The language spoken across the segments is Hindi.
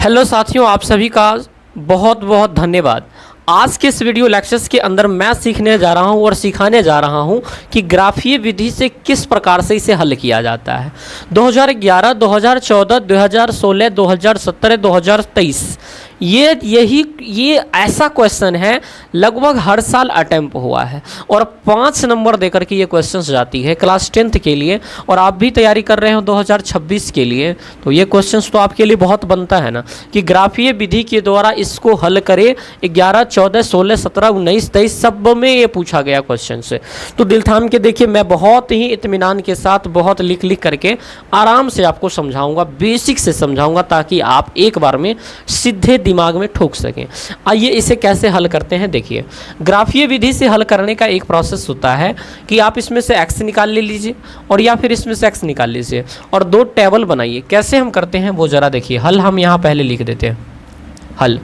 हेलो साथियों, आप सभी का बहुत बहुत धन्यवाद। आज के इस वीडियो लेक्चर्स के अंदर मैं सीखने जा रहा हूं और सिखाने जा रहा हूं कि ग्राफीय विधि से किस प्रकार से इसे हल किया जाता है। 2011, 2014, 2016, 2017, 2023 ये ऐसा क्वेश्चन है, लगभग हर साल अटेम्प्ट हुआ है और 5 नंबर देकर के ये क्वेश्चंस जाती है क्लास 10th के लिए। और आप भी तैयारी कर रहे हो 2026 के लिए, तो ये क्वेश्चंस तो आपके लिए बहुत बनता है ना कि ग्राफीय विधि के द्वारा इसको हल करें। 11, 14, 16, 17, 19, 23 सब में ये पूछा गया क्वेश्चन से। तो दिल थाम के देखिए, मैं बहुत ही इत्मीनान के साथ बहुत लिख करके आराम से आपको समझाऊंगा, बेसिक से समझाऊंगा, ताकि आप एक बार में सीधे दिमाग में ठोक सकें। आइए इसे कैसे हल करते हैं। देखिए, ग्राफीय विधि से हल करने का एक प्रोसेस होता है कि आप इसमें से x निकाल ले लीजिए और या फिर इसमें से x निकाल लीजिए और दो टेबल बनाइए। कैसे हम करते हैं वो जरा देखिए। हल हम यहाँ पहले लिख देते हैं। हल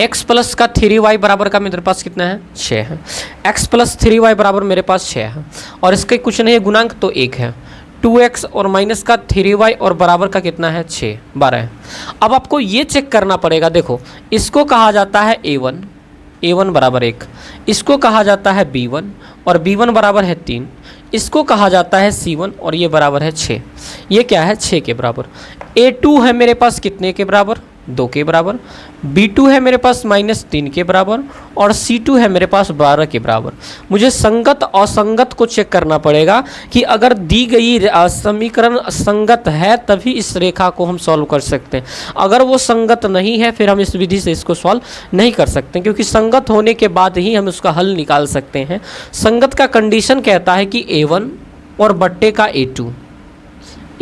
x प्लस का 3y बराबर का मेरे पास कितना है, 6 है। x प्लस 3y बराबर मेरे पास 6 है और इसके कुछ नहीं है गुणांक, तो 1 है। 2x और माइनस का 3y और बराबर का कितना है, 6, 12 है। अब आपको ये चेक करना पड़ेगा। देखो, इसको कहा जाता है a1 बराबर 1, इसको कहा जाता है b1 और b1 बराबर है 3, इसको कहा जाता है c1 और ये बराबर है 6। ये क्या है, 6 के बराबर। a2 है मेरे पास कितने के बराबर, 2 के बराबर। b2 है मेरे पास -3 के बराबर और c2 है मेरे पास 12 के बराबर। मुझे संगत और असंगत को चेक करना पड़ेगा कि अगर दी गई समीकरण संगत है तभी इस रेखा को हम सॉल्व कर सकते हैं। अगर वो संगत नहीं है फिर हम इस विधि से इसको सॉल्व नहीं कर सकते, क्योंकि संगत होने के बाद ही हम उसका हल निकाल सकते हैं। संगत का कंडीशन कहता है कि a1 और बट्टे का a2,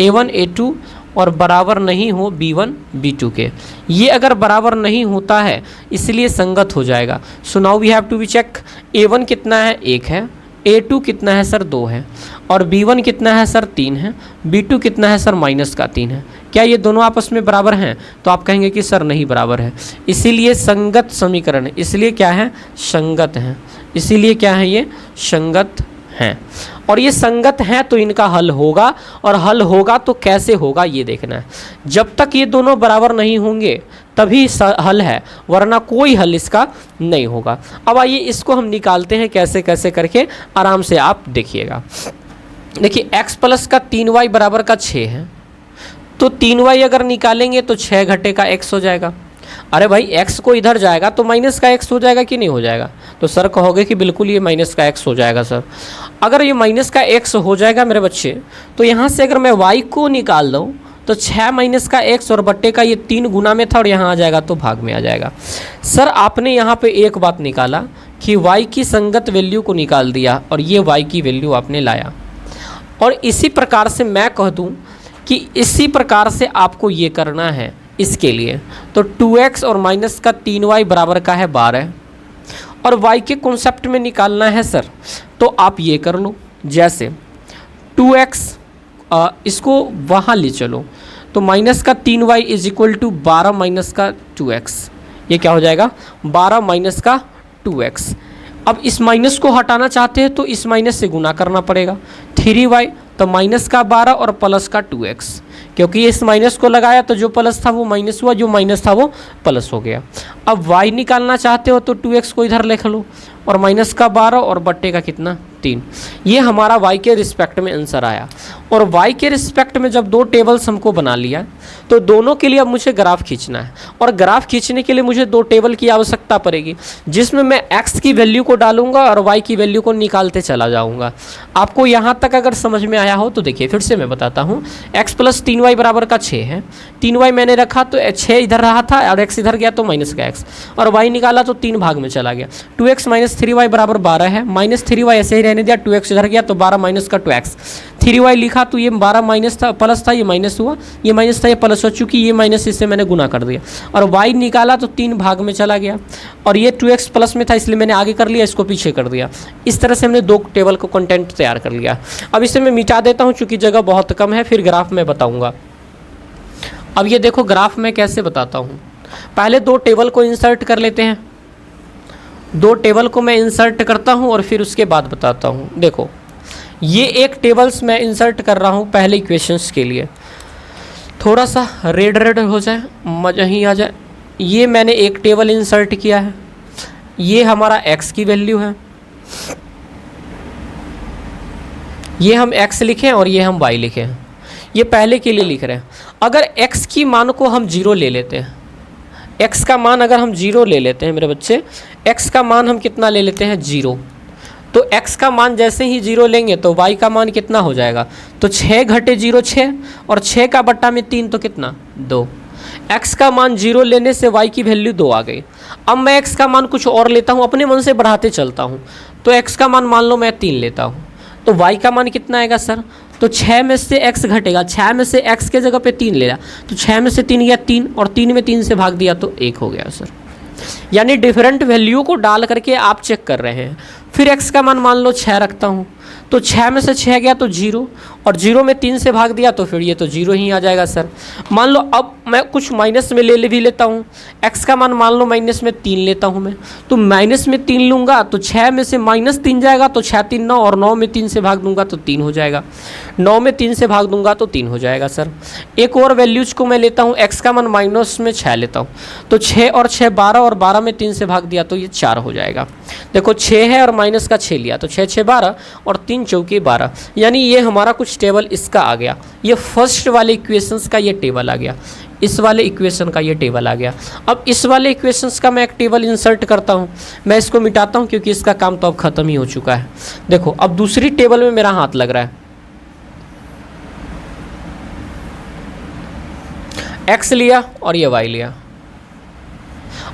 a1 a2 और बराबर नहीं हो b1 b2 के। ये अगर बराबर नहीं होता है इसलिए संगत हो जाएगा। So now we have to be check. a1 कितना है, 1 है। a2 कितना है सर, 2 है। और b1 कितना है सर, 3 है। b2 कितना है सर, -3 है। क्या ये दोनों आपस में बराबर हैं? तो आप कहेंगे कि सर नहीं बराबर है, इसीलिए संगत समीकरण है। इसलिए क्या है, संगत है। इसीलिए क्या है, ये संगत हैं। और ये संगत हैं तो इनका हल होगा, और हल होगा तो कैसे होगा ये देखना है। जब तक ये दोनों बराबर नहीं होंगे तभी हल है, वरना कोई हल इसका नहीं होगा। अब आइए इसको हम निकालते हैं कैसे कैसे करके, आराम से आप देखिएगा। देखिए, x प्लस का 3y बराबर का 6 है, तो 3y अगर निकालेंगे तो 6 घटे का x हो जाएगा। अरे भाई, x को इधर जाएगा तो माइनस का x हो जाएगा कि नहीं हो जाएगा? तो सर कहोगे कि बिल्कुल ये माइनस का x हो जाएगा। सर अगर ये माइनस का x हो जाएगा मेरे बच्चे, तो यहाँ से अगर मैं y को निकाल दूँ तो 6 माइनस का x और बट्टे का ये 3 गुना में था और यहाँ आ जाएगा तो भाग में आ जाएगा। सर आपने यहाँ पे एक बात निकाला कि y की संगत वैल्यू को निकाल दिया और ये y की वैल्यू आपने लाया। और इसी प्रकार से मैं कह दूँ कि इसी प्रकार से आपको ये करना है। इसके लिए तो 2x और माइनस का 3y बराबर का है 12 और y के कॉन्सेप्ट में निकालना है सर, तो आप ये कर लो। जैसे 2x इसको वहाँ ले चलो तो माइनस का 3y is equal to 12 minus का 2x। ये क्या हो जाएगा, 12 माइनस का 2x। अब इस माइनस को हटाना चाहते हैं तो इस माइनस से गुना करना पड़ेगा। 3y तो माइनस का 12 और प्लस का 2x, क्योंकि इस माइनस को लगाया तो जो प्लस था वो माइनस हुआ, जो माइनस था वो प्लस हो गया। अब y निकालना चाहते हो तो 2x को इधर लिख लो और माइनस का 12 और बट्टे का कितना, 3। ये हमारा y के रिस्पेक्ट में आंसर आया। और y के रिस्पेक्ट में जब दो टेबल्स हमको बना लिया तो दोनों के लिए अब मुझे ग्राफ खींचना है, और ग्राफ खींचने के लिए मुझे दो टेबल की आवश्यकता पड़ेगी, जिसमें मैं x की वैल्यू को डालूंगा और y की वैल्यू को निकालते चला जाऊंगा। आपको यहाँ तक अगर समझ में आया हो तो देखिए फिर से मैं बताता हूँ। x प्लस 3y बराबर का 6 है, 3y मैंने रखा तो 6 इधर रहा था और x इधर गया तो माइनस का x, और y निकाला तो 3 भाग में चला गया। 2x माइनस 3y बराबर 12 है, माइनस 3y ऐसे ही रहने दिया, 2x इधर गया तो 12 माइनस का 2x। 3y लिखा तो ये 12 माइनस था, प्लस था, ये माइनस हुआ, ये माइनस था, ये प्लस हो, चुकी ये माइनस इससे मैंने गुना कर दिया। और y निकाला तो 3 भाग में चला गया, और ये 2x प्लस में था इसलिए मैंने आगे कर लिया, इसको पीछे कर दिया। इस तरह से हमने दो टेबल को कंटेंट तैयार कर लिया। अब इसे मैं मिटा देता हूँ चूँकि जगह बहुत कम है, फिर ग्राफ में बताऊँगा। अब ये देखो ग्राफ में कैसे बताता हूँ। पहले दो टेबल को इंसर्ट कर लेते हैं। दो टेबल को मैं इंसर्ट करता हूँ और फिर उसके बाद बताता हूँ। देखो, ये एक टेबल्स मैं इंसर्ट कर रहा हूँ पहले इक्वेशंस के लिए। थोड़ा सा रेड रेड हो जाए, मजा ही आ जाए। ये मैंने एक टेबल इंसर्ट किया है, ये हमारा x की वैल्यू है, ये हम x लिखें और ये हम y लिखें, ये पहले के लिए लिख रहे हैं। अगर x की मान को हम 0 ले लेते हैं, x का मान अगर हम 0 ले लेते हैं मेरे बच्चे, x का मान हम कितना ले लेते हैं 0, तो x का मान जैसे ही 0 लेंगे तो y का मान कितना हो जाएगा, तो 6 घटे 0 6, और 6 का बट्टा में 3 तो कितना 2। x का मान 0 लेने से y की वैल्यू 2 आ गई। अब मैं x का मान कुछ और लेता हूँ, अपने मन से बढ़ाते चलता हूँ, तो x का मान मान लो मैं 3 लेता हूँ, तो y का मान कितना आएगा सर, तो 6 में से x घटेगा, 6 में से x के जगह पे 3 ले रहा, तो 6 में से 3 गया 3, और 3 में 3 से भाग दिया तो 1 हो गया सर। यानी डिफरेंट वैल्यू को डाल करके आप चेक कर रहे हैं। फिर x का मान लो 6 रखता हूँ, तो 6 में से 6 गया तो 0, और 0 में 3 से भाग दिया तो फिर ये तो 0 ही आ जाएगा सर। मान लो अब मैं कुछ माइनस में ले भी लेता हूँ, x का मान मान लो माइनस में 3 लेता हूँ मैं, तो माइनस में 3 लूँगा तो 6 में से -3 जाएगा, तो 6 3 9, और 9 में 3 से भाग दूंगा तो 3 हो जाएगा, 9 में 3 से भाग दूंगा तो 3 हो जाएगा सर। एक और वैल्यूज को मैं लेता हूँ, x का मान माइनस में 6 लेता हूँ, तो 6 और 6 12, और 12 में 3 से भाग दिया तो ये 4 हो जाएगा। देखो 6 है और माइनस का 6 लिया, तो 6 6 12, और 3 चौके 12, यानी ये हमारा कुछ टेबल इसका आ गया। ये फर्स्ट वाले इक्वेशंस का ये टेबल आ गया, इस वाले इक्वेशन का ये टेबल आ गया। अब इस वाले इक्वेशंस का मैं एक टेबल इंसर्ट करता हूँ, मैं इसको मिटाता हूँ क्योंकि इसका काम तो अब ख़त्म ही हो चुका है। देखो अब दूसरी टेबल में मेरा हाथ लग रहा है, x लिया और ये y लिया।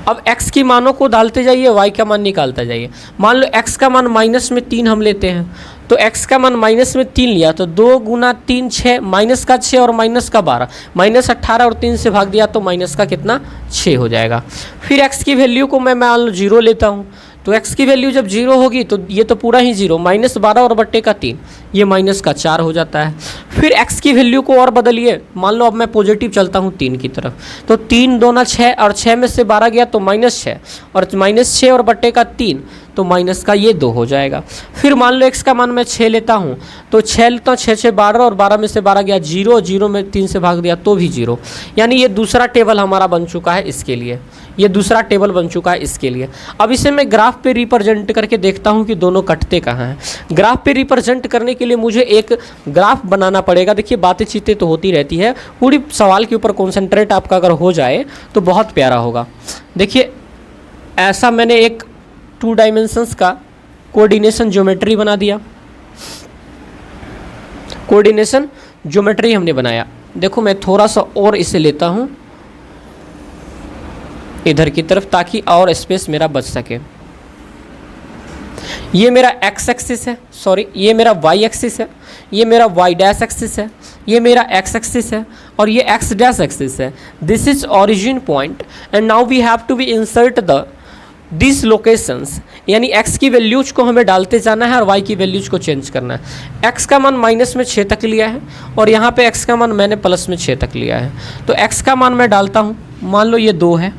अब x की मानों को डालते जाइए, y का मान निकालते जाइए। मान लो x का मान माइनस में 3 हम लेते हैं, तो x का मान माइनस में 3 लिया, तो 2 गुना 3 6, माइनस का 6 और माइनस का 12, -18 और 3 से भाग दिया तो माइनस का कितना 6 हो जाएगा। फिर x की वैल्यू को मैं मान लो 0 लेता हूँ, तो x की वैल्यू जब 0 होगी तो ये तो पूरा ही 0, -12 और बट्टे का 3, ये माइनस का 4 हो जाता है। फिर x की वैल्यू को और बदलिए, मान लो अब मैं पॉजिटिव चलता हूँ 3 की तरफ, तो 3 2 6, और 6 में से 12 गया तो -6, और -6 और बट्टे का 3, तो माइनस का ये 2 हो जाएगा। फिर मान लो x का मान मैं 6 लेता हूँ, तो 6 लेता हूँ, 6 6 12, और 12 में से 12 गया 0, 0 में 3 से भाग दिया तो भी 0, यानी ये दूसरा टेबल हमारा बन चुका है इसके लिए, ये दूसरा टेबल बन चुका है इसके लिए। अब इसे मैं ग्राफ पे रिप्रेजेंट करके देखता हूँ कि दोनों कटते कहाँ हैं। ग्राफ पे रिप्रेजेंट करने के लिए मुझे एक ग्राफ बनाना पड़ेगा। देखिए बातें चीतें तो होती रहती है, पूरी सवाल के ऊपर कॉन्सेंट्रेट आपका अगर हो जाए तो बहुत प्यारा होगा। देखिए ऐसा मैंने एक 2 डायमेंशंस का कोऑर्डिनेशन ज्योमेट्री बना दिया, कोऑर्डिनेशन ज्योमेट्री हमने बनाया। देखो मैं थोड़ा सा और इसे लेता हूँ इधर की तरफ ताकि और स्पेस मेरा बच सके। ये मेरा x एक्सिस है, सॉरी ये मेरा y एक्सिस है, ये मेरा y डैश एक्सिस है, ये मेरा x एक्सिस है, और ये x डैश एक्सिस है। This is origin point and now we have to be insert the this locations, यानी x की वैल्यूज को हमें डालते जाना है और y की वैल्यूज को चेंज करना है। x का मान माइनस में 6 तक लिया है, और यहाँ पे x का मान मैंने प्लस में 6 तक लिया है। तो x का मान मैं डालता हूँ, मान लो ये 2 है,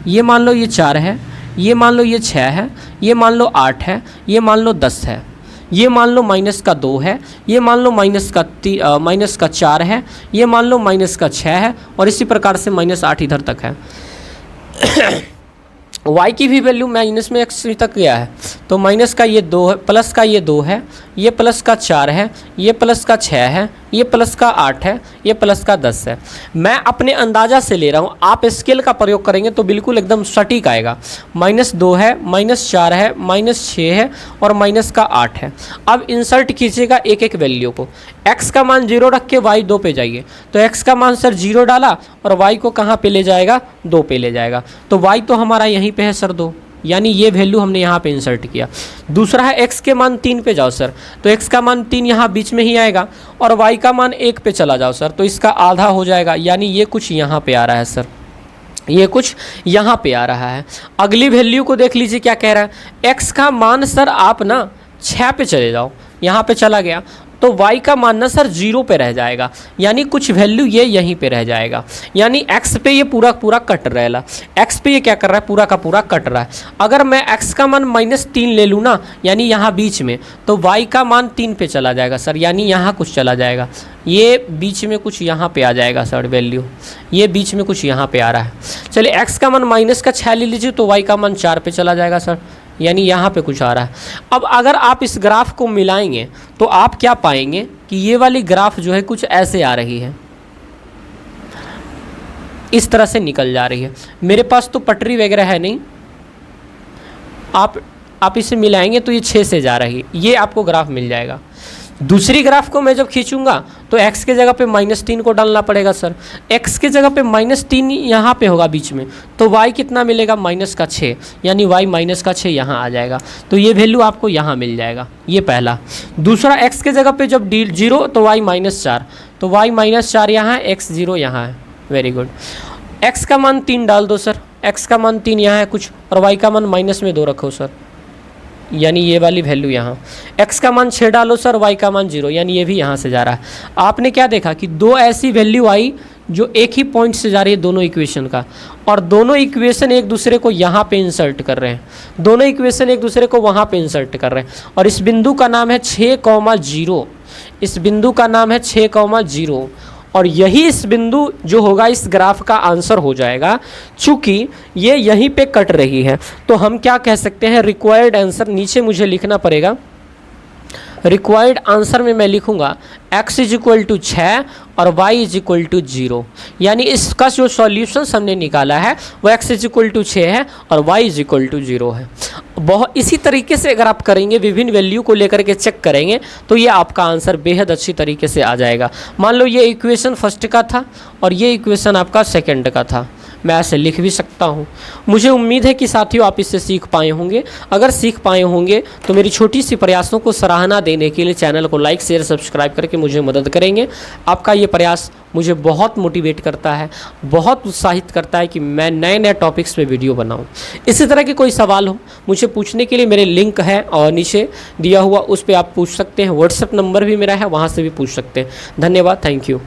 ये मान लो ये 4 है, ये मान लो ये 6 है, ये मान लो 8 है, ये मान लो 10 है, ये मान लो माइनस का 2 है, ये मान लो माइनस का 4 है, ये मान लो माइनस का 6 है, और इसी प्रकार से -8 इधर तक है। y की भी वैल्यू माइनस में x तक गया है, तो माइनस का ये 2 है, प्लस का ये 2 है, ये प्लस का 4 है, ये प्लस का 6 है, ये प्लस का 8 है, ये प्लस का 10 है। मैं अपने अंदाज़ा से ले रहा हूँ, आप स्केल का प्रयोग करेंगे तो बिल्कुल एकदम सटीक आएगा। -2 है, -4 है, -6 है, और माइनस का 8 है। अब इंसर्ट कीजिएगा एक एक वैल्यू को। x का मान 0 रख के y 2 पे जाइए, तो x का मान सर 0 डाला और y को कहाँ पे ले जाएगा, 2 पे ले जाएगा, तो y तो हमारा यहीं पे है सर 2, यानी ये वैल्यू हमने यहाँ पे इंसर्ट किया। दूसरा है x के मान 3 पे जाओ सर, तो x का मान 3 यहाँ बीच में ही आएगा, और y का मान 1 पे चला जाओ सर, तो इसका आधा हो जाएगा, यानी ये कुछ यहाँ पे आ रहा है सर, ये कुछ यहाँ पे आ रहा है। अगली वैल्यू को देख लीजिए क्या कह रहा है। x का मान सर आप ना 6 पे चले जाओ, यहाँ पे चला गया, तो y का मान ना सर 0 पे रह जाएगा, यानी कुछ वैल्यू ये यहीं पे रह जाएगा, यानी x पे ये पूरा पूरा कट रहेगा। x पे ये क्या कर रहा है, पूरा का पूरा कट रहा है। अगर मैं x का मान -3 ले लूँ ना, यानी यहाँ बीच में, तो y का मान 3 पे चला जाएगा सर, यानी यहाँ कुछ चला जाएगा, ये बीच में कुछ यहाँ पे आ जाएगा सर वैल्यू, ये बीच में कुछ यहाँ पे आ रहा है। चलिए x का मान -6 ले लीजिए, तो y का मान 4 पे चला जाएगा सर, यानी यहाँ पे कुछ आ रहा है। अब अगर आप इस ग्राफ को मिलाएंगे तो आप क्या पाएंगे कि ये वाली ग्राफ जो है कुछ ऐसे आ रही है, इस तरह से निकल जा रही है। मेरे पास तो पटरी वगैरह है नहीं, आप इसे मिलाएंगे तो ये 6 से जा रही है, ये आपको ग्राफ मिल जाएगा। दूसरी ग्राफ को मैं जब खींचूंगा तो x के जगह पे -3 को डालना पड़ेगा सर, x के जगह पे -3 यहाँ पे होगा बीच में, तो y कितना मिलेगा, -6, यानी y -6 यहाँ आ जाएगा, तो ये वैल्यू आपको यहाँ मिल जाएगा, ये पहला। दूसरा x के जगह पे जब 0 तो y -4, तो y -4 यहाँ है, x 0 यहाँ है, वेरी गुड। x का मान 3 डाल दो सर, x का मान 3 यहाँ है कुछ, और y का मान -2 रखो सर, यानी ये वाली वैल्यू यहाँ। x का मान 6 डालो सर, y का मान 0, यानी ये भी यहाँ से जा रहा है। आपने क्या देखा कि दो ऐसी वैल्यू आई जो एक ही पॉइंट से जा रही है दोनों इक्वेशन का, और दोनों इक्वेशन एक दूसरे को यहाँ पे इंसर्ट कर रहे हैं, दोनों इक्वेशन एक दूसरे को वहाँ पे इंसर्ट कर रहे हैं, और इस बिंदु का नाम है 6,0, इस बिंदु का नाम है 6,0, और यही इस बिंदु जो होगा इस ग्राफ का आंसर हो जाएगा। चूंकि ये यहीं पे कट रही है तो हम क्या कह सकते हैं, रिक्वायर्ड आंसर नीचे मुझे लिखना पड़ेगा। रिक्वायर्ड आंसर में मैं लिखूंगा x = 6 और y = 0, यानी इसका जो सॉल्यूशंस हमने निकाला है वो x = 6 है और y = 0 है। बहुत इसी तरीके से अगर आप करेंगे, विभिन्न वैल्यू को लेकर के चेक करेंगे, तो ये आपका आंसर बेहद अच्छी तरीके से आ जाएगा। मान लो ये इक्वेशन फर्स्ट का था और ये इक्वेशन आपका सेकंड का था, मैं ऐसे लिख भी सकता हूँ। मुझे उम्मीद है कि साथियों आप इससे सीख पाए होंगे। अगर सीख पाए होंगे तो मेरी छोटी सी प्रयासों को सराहना देने के लिए चैनल को लाइक शेयर सब्सक्राइब करके मुझे मदद करेंगे। आपका ये प्रयास मुझे बहुत मोटिवेट करता है, बहुत उत्साहित करता है कि मैं नए नए टॉपिक्स पे वीडियो बनाऊं। इसी तरह के कोई सवाल हो मुझे पूछने के लिए मेरे लिंक है और नीचे दिया हुआ, उस पर आप पूछ सकते हैं। व्हाट्सएप नंबर भी मेरा है, वहाँ से भी पूछ सकते हैं। धन्यवाद, थैंक यू।